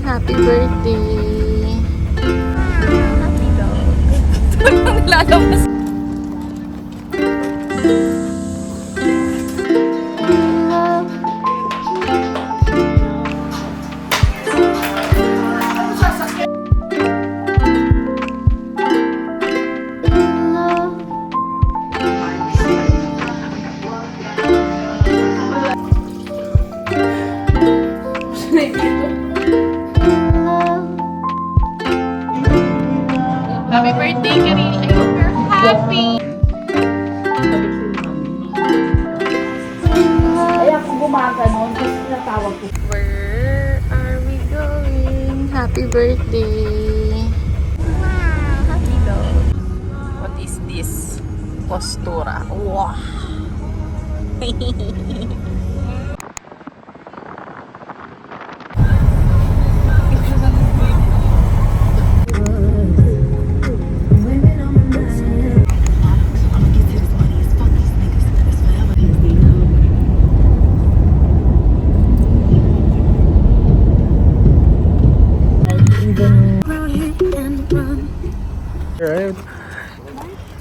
Happy birthday! Happy dog! Ito yung nilalabas. Happy birthday, Karil! I hope you're happy! Kaya ako gumaganon kasi natawag ko. Where are we going? Happy birthday! Wow! Happy dog! What is this? Postura. Wow!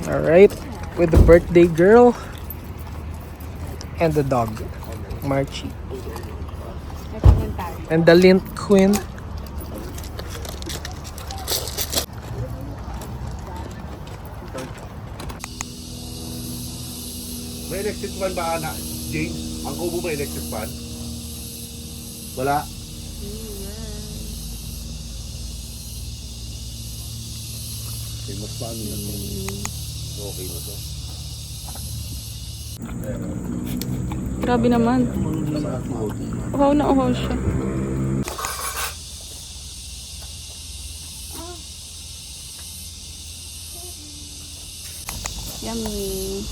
Alright, with the birthday girl and the dog, Marchie. And the lint queen. May electric fan ba, anak? James, ang kubo may electric fan? Wala. Mas paano na to? Okay na to. Grabe naman. Uhaw na uhaw siya. Yummy.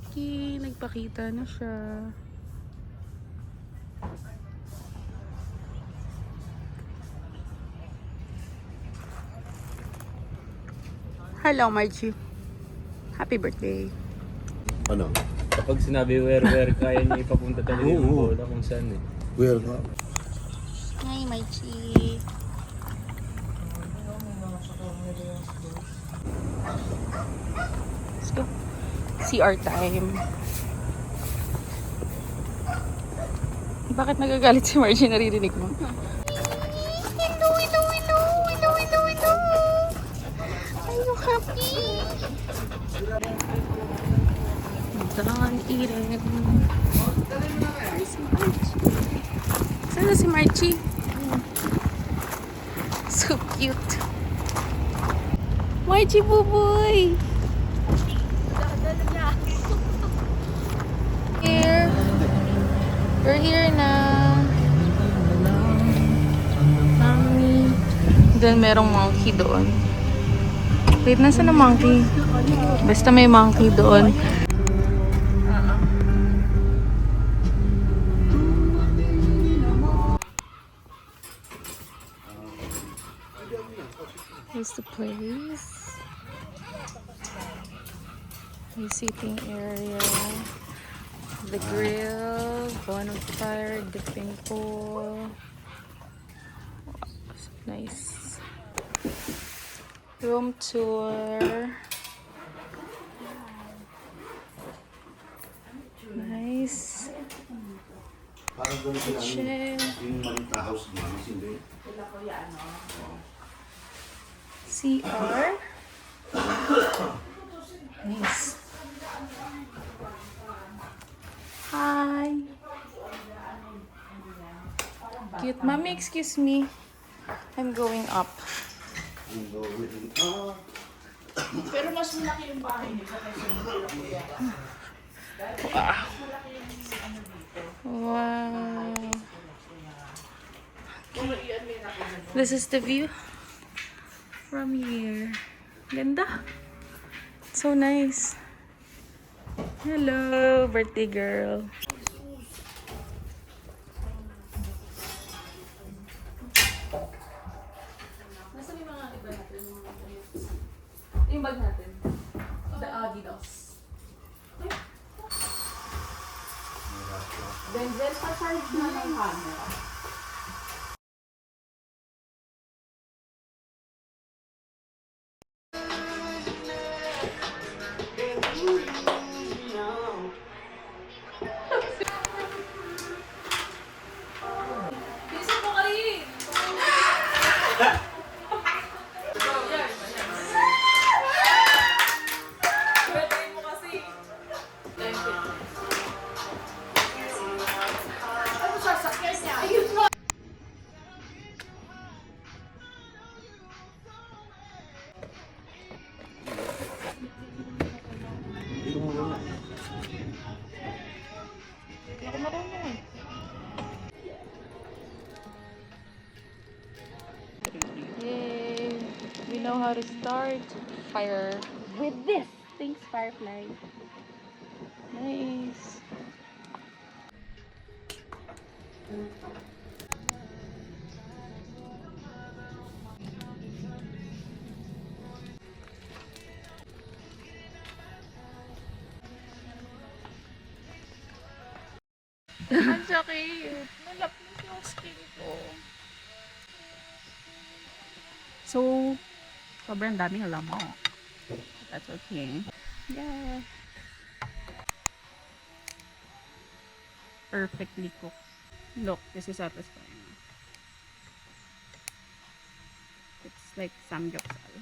Okay, nagpakita na siya. Hello, Margie. Happy birthday. Ano? Kapag sinabi where, kaya niya ipapunta talaga yung bola kung saan eh. Where nga? Hi, Margie. Let's go. CR time. Bakit nagagalit si Margie? Naririnig mo? Hello, hello, hello, hello, hello, hello. Are you happy? Dawn, Eden. Where's Margie? Saan na si Margie? So cute. Margie, buboy! Here. We're here na. Mommy. Then merong monkey doon. Wait, nasa na monkey? Basta may monkey doon. Here's the place. The seating area. The grill. Bonfire. Dipping pool. Wow, so nice. Room tour. Nice. Parang ganito lang Kitchen. yung maliit na house mo. Hindi. CR. Nice. Hi. Cute. Mommy, excuse me. I'm going up. Pero mas malaki yung bahay nila kaysa kuya. Wow. Wow. This is the view from here. Ganda. So nice. Hello, birthday girl. Nasa may mga iba natin, mga damit. Yung bag natin. The Adidas. Denzel, pa-charge na ng camera. Bilisan mo kayo! Birthday mo kasi. Ano sasakyan niya? Ayun mo! Yay! We know how to start fire. With this. Thanks, Firefly. Nice. Ang sakit. Nalapit yung skin ko. So, sobrang daming lamok. That's okay. Yeah. Perfectly cooked. Look, this is satisfying. It's like samgyeopsal.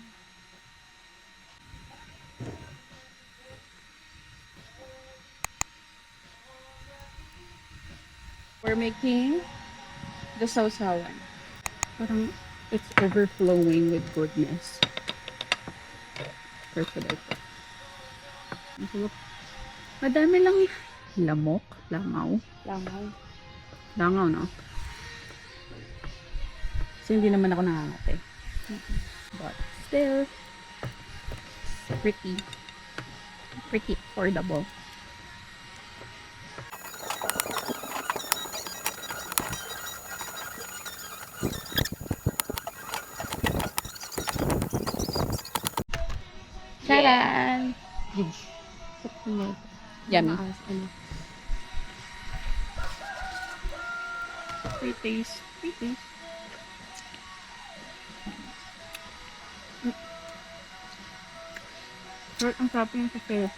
We're making the sausawan. Parang it's overflowing with goodness. Where should I put? Ang sarap. Madami lang lamok, langaw. Langaw, no? Kasi hindi naman ako nangangate. But still, pretty affordable. Charan! Yummy. Sweet taste. Ang sarap yung sasaya.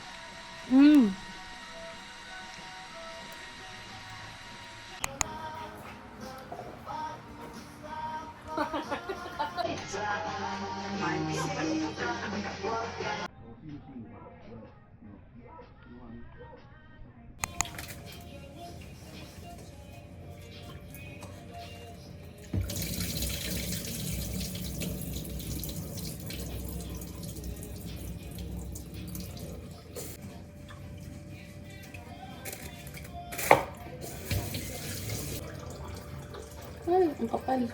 Ay, ang kapal.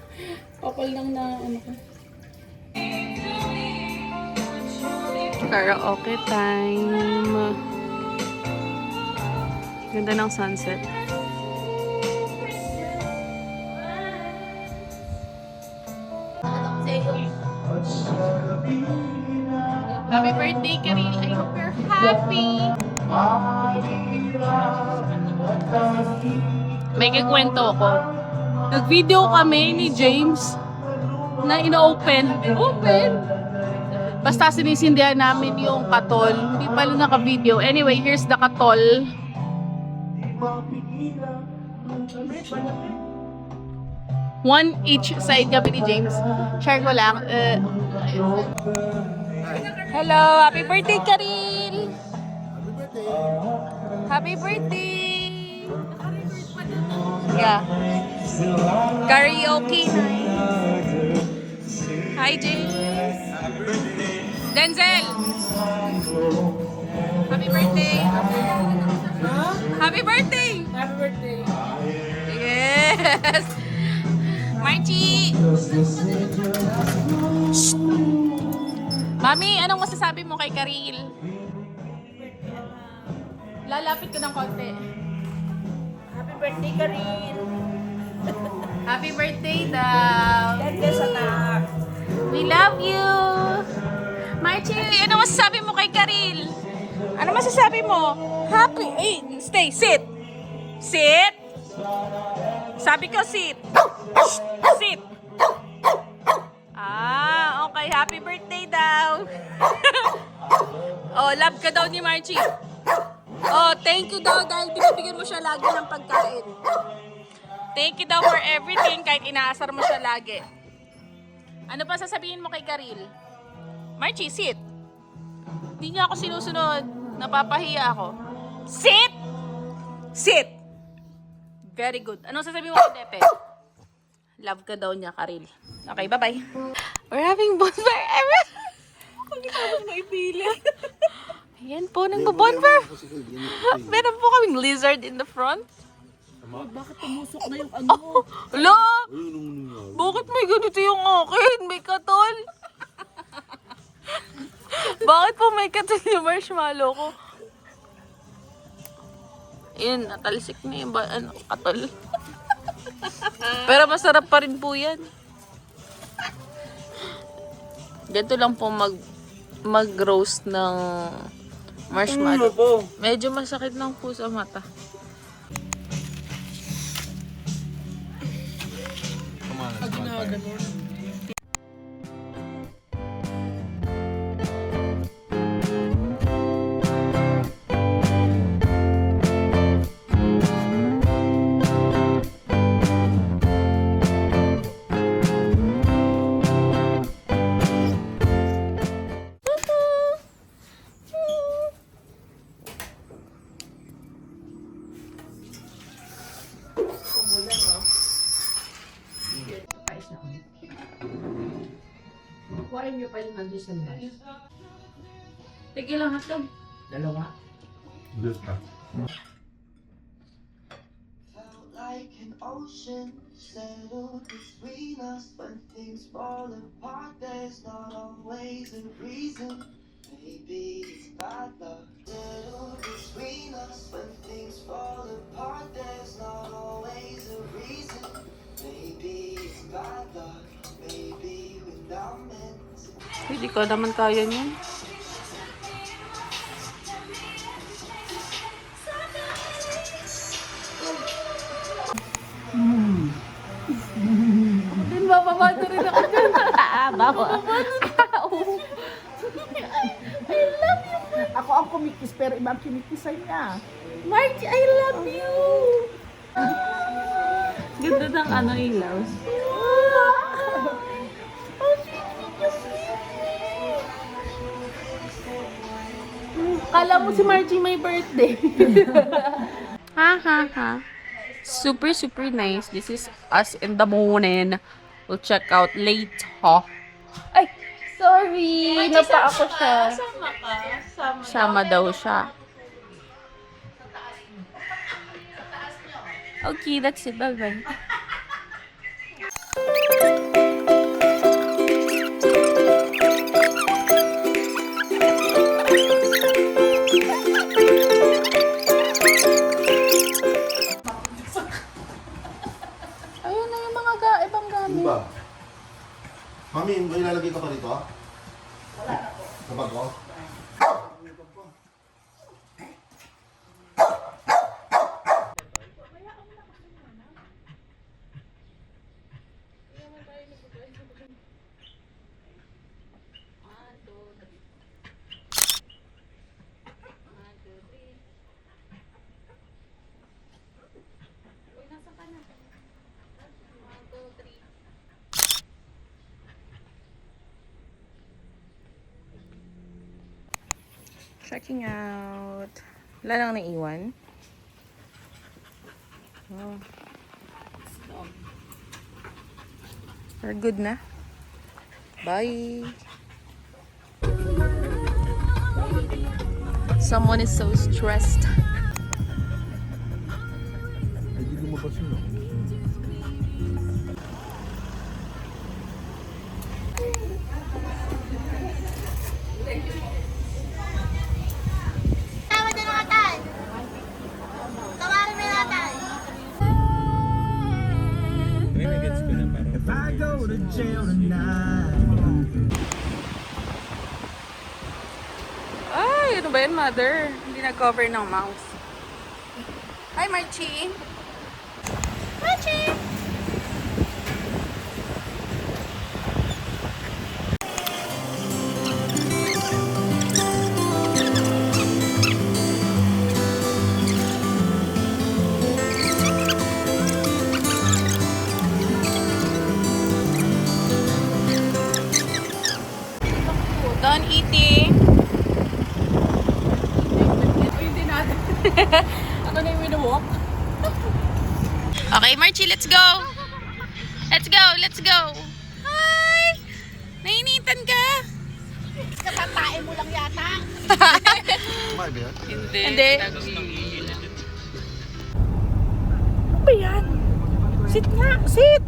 Kapal lang na ano ko. Karaoke time. Ganda ng sunset. Happy birthday, Karil. I hope you're happy. May kikwento ako. Nag-video kami ni James na ina-open. Basta sinisindihan namin yung katol. Hindi pala naka-video. Anyway, here's the katol. One each side kami ni James. Share ko lang. Hello! Happy birthday, Karil! Happy birthday! Yeah. Karaoke night. Hi, James. Denzel. Happy birthday. Happy birthday. Happy birthday. Yes. Marchi. Shh. Mami, anong masasabi mo kay Karil? Lalapit ko ng konti. Happy birthday, Karin. Happy birthday daw. love you! Marchie, ano masasabi mo kay Karil? Ano masasabi mo? Happy, stay, sit! Sit! Sabi ko, sit! Sit! Ah, okay. Happy birthday daw. Oh, love ka daw ni Marchie. Oh, thank you daw dahil binibigyan mo siya lagi ng pagkain. Thank you daw for everything kahit inaasar mo siya lagi. Ano pa sasabihin mo kay Karil? Marchie, sit. Hindi niya ako sinusunod. Napapahiya ako. Sit! Sit! Very good. Ano sasabihin mo kay Depe? Love ka daw niya, Karil. Okay, bye-bye. We're having bonfire. Hindi tapos maipili. Ayan po, nagbo-bonfire. Meron po kaming lizard in the front. Bakit tumusok na yung ano? Hala! Bakit may ganito yung akin? May katol? Bakit po may katol yung marshmallow ko? Ayun, natalsik na yung katol. Pero masarap pa rin po yan. Ganito lang po mag-roast ng marshmallow. Medyo masakit lang po sa mata. Kuhain niyo pa yung nandun sa live. Tigil lang hatog. Dalawa. Like an ocean settled between us. When things fall apart, there's not always a reason. Maybe it's bad luck. Settled between us. When things fall apart, there's not always a reason. Maybe it's bad luck. Maybe we're not meant to. Hindi ko naman kaya niyan. Din bababado rin ako dyan. Bawa. Ako ang kumikis pero iba ang kinikisan niya. Margie, I love you! Ganda ng ano ilaw. Kala mo si Margie may birthday. Ha ha ha. Super, super nice. This is us in the morning. We'll check out later. Ay, sorry. Napa ako siya. Sama ka. Sama daw siya. Okay, that's it. Bye-bye. Ayun na yung mga ibang gamit. Diba? Mami, may ilalagay ka pa rito? Wala na po. Kapag ko? Checking out. Wala lang naiwan. Oh. We're good na. Bye. Someone is so stressed. Ay, di lumabas yun. May nagets ko na parang. If I go to jail tonight, Ay, ano ba yan, mother? Hindi na-cover ng mouse. Hi, Marchie! Marchie! Done eating. Ano na yung winawalk? Okay, Marchie, let's go. Let's go, let's go. Hi! Nainitan ka? Kapatae mo lang yata. Kumain ba yan? Hindi. Ano ba yan? Sit nga, sit!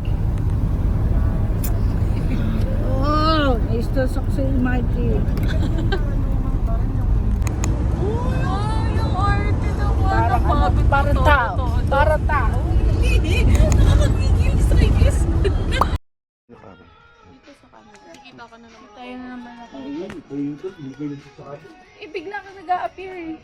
Oh, istusok si Mikey. Yung arte naman. Parang tao. Parang tao. Nakakagigilis, Rikis. Nakikita ka na naman. Tayo na naman ako. Eh, bigla ka nag-a-appear eh.